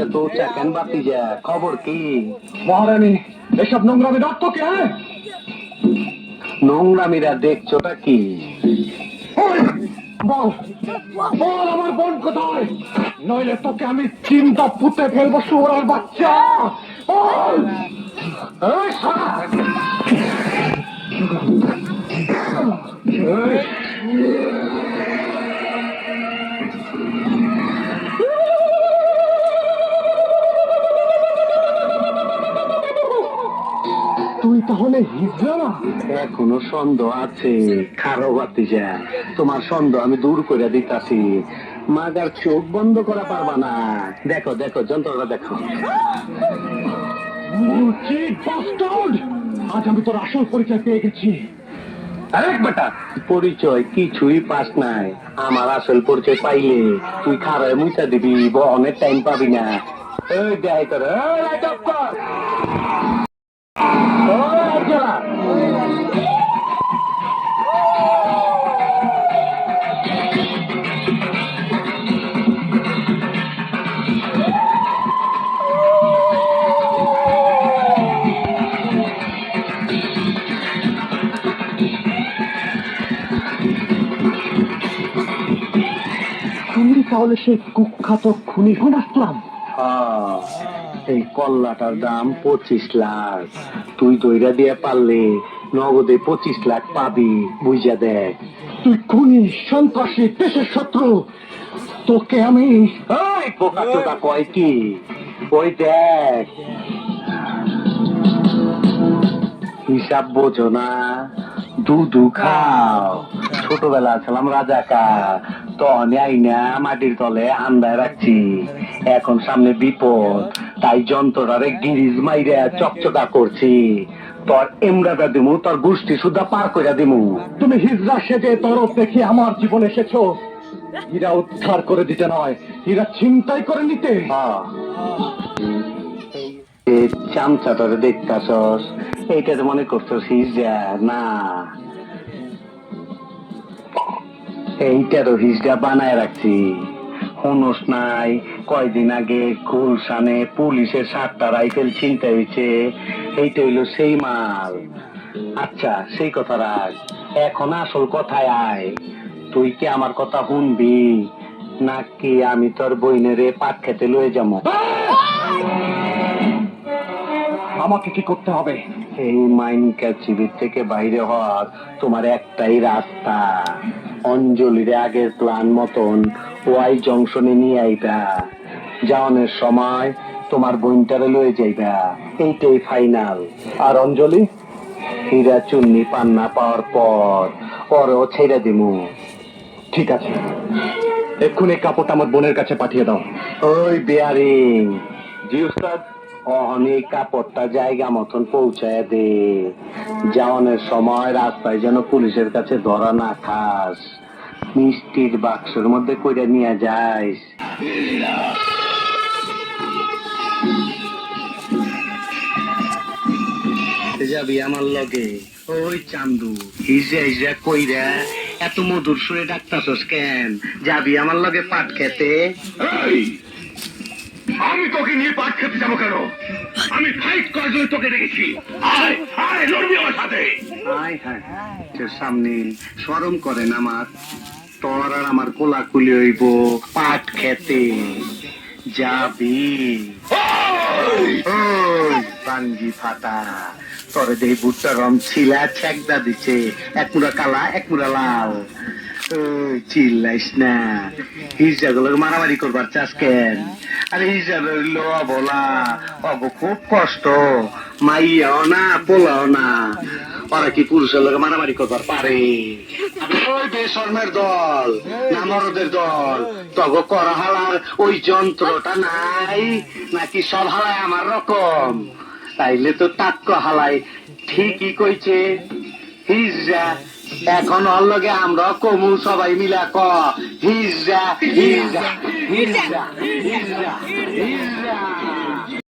এত উঁচা কেন বাতি যা খবর কি? মহারানী, এসব নোংরামি অর্থ কি? হ্যাঁ, নোংরামিরা দেখছোটা কি? বল বল, আমার বোন কোথায়? নইলে তোকে আমি চিন্তা পুঁতে ফেলবো, শুয়োরের বাচ্চা। বল। এই শালা! তুই তাহলে হিজড়া না? এখনো সন্দেহ আছে? খারো বাতি যা, তোমার সন্দেহ আমি দূর করে দিতাছি। মাগার চোখ বন্ধ করা পারবা না। দেখো দেখো, যন্ত্রটা দেখো। আজ আমি তোর আসল পরিচয় পেয়ে গেছি। আরেক বেটা, পরিচয় কিছুই পাস নাই। আমার আসল পরিচয় পাইলে তুই খারায় মুইটা দিবি, অনেক টাইম পাবি না। এই দেখ তোর, এই লাইট অফ কর। ও লাইট জ্বালা। তুমি তাহলে সেই কুখ্যাত খুনি হন আসলাম? এই কল্লাটার দাম 25 লাখ। তুই দইরা দিয়ে পারলে নগদে 25 লাখ পাবি, বুঝা দেখ। তুই খুনি, সন্ত্রাসী, দেশের শত্রু। তোকে আমি ওই বোকা চোদা কয় কি? ওই দেখ, হিসাব বোঝো না? দুধু খাও। ছোটবেলা ছিলাম রাজাকার, তখন আইনা মাটির তলে আন্দায় রাখছি। এখন সামনে বিপদ, তাই যন্ত্রটারে গিরিজ মাইরা চকচকা করছি। তোর এমরাটা দিমু, তোর গোষ্ঠী সুদ্ধা পার কইরা দিমু। তুমি হিজড়া সেজে তরফ দেখে আমার জীবন এসেছো। হীরা উদ্ধার করে দিতে নয়, হীরা ছিনতাই করে নিতে। চামচাটারে দেখতাছস, এইটাতে মনে করছস হিজড়া না? এইটারও হিজড়া বানায় রাখছি। হুনস নাই, কয়দিন আগে গুলশানে পুলিশের 7টা রাইফেল ছিনতাই হয়েছে। এইটা হইলো সেই মাল। আচ্ছা, সেই কথা রাখ, এখন আসল কথায় আয়। তুই কি আমার কথা শুনবি, নাকি আমি তোর বইনেরে পাট খেতে লয়ে যাবো? আমাকে কি করতে হবে? এই মাইনকা শিবির থেকে বাইরে হওয়ার তোমার একটাই রাস্তা। অঞ্জলির আগের প্ল্যান মতন ওয়াই জংশনে নিয়ে আইবা। যাওয়ানোর সময় তোমার বোনটারে লয়ে যাইবা, এইটাই ফাইনাল। আর অঞ্জলি? হীরা চুন্নি পান্না পাওয়ার পর ওরও ছেড়ে দিমু। ঠিক আছে, এক্ষুনি কাপড়টা আমার বোনের কাছে পাঠিয়ে দাও। ওই বেয়ারিং। জি উস্তাদ। অনেক কাপড়টা জায়গা মতন পৌঁছায় দে। যাওয়ানোর সময় রাস্তায় যেন পুলিশের কাছে ধরা না খাস। মিষ্টির বাক্সের মধ্যে কইরা নিয়ে যাইস। যাবি আমার লগে? ওই চান্দু, হিজা হিজা কইরা এত মধুর সুরে ডাকতাছস কেন? যাবি আমার লগে পাট খেতে? আমি তোকে নিয়ে পাট খেতে যাবো কেন? আমি ফাইট করার জন্য তোকে দেখেছি। আয় আয়, লড়বি আমার সাথে। হায় হায়, তোর সামনে শরম করেন আমার? তোর আর আমার কোলাকুলি হইব পাট খেতে। যাবি? ওই পাঞ্জি ফাটা, তোরে দেই বুটটা রম ছিলা ছেকদা দিছে, এক মুড়া কালা এক মুড়া লাল। চিল্লাইস না, হিজড়াগুলোকে মারামারি করবার চাস কেন? আরে হিজড়া রইল বলা, অগ খুব কষ্ট। মাইয়াও না পোলাও না, ওরা কি পুরুষের লোক মারামারি করবার পারে? ওই বেশর্মের দল, নামরদের দল, তগ করা হালার ওই যন্ত্রটা নাই নাকি? সব হালায় আমার রকম? তাইলে তো তাক্ক হালাই ঠিকই কইছে। হিজড়া এখন ওর লগে আমরা কমু, সবাই মিলা ক হিজড়া হিজড়া হিজড়া হিজড়া হিজড়া।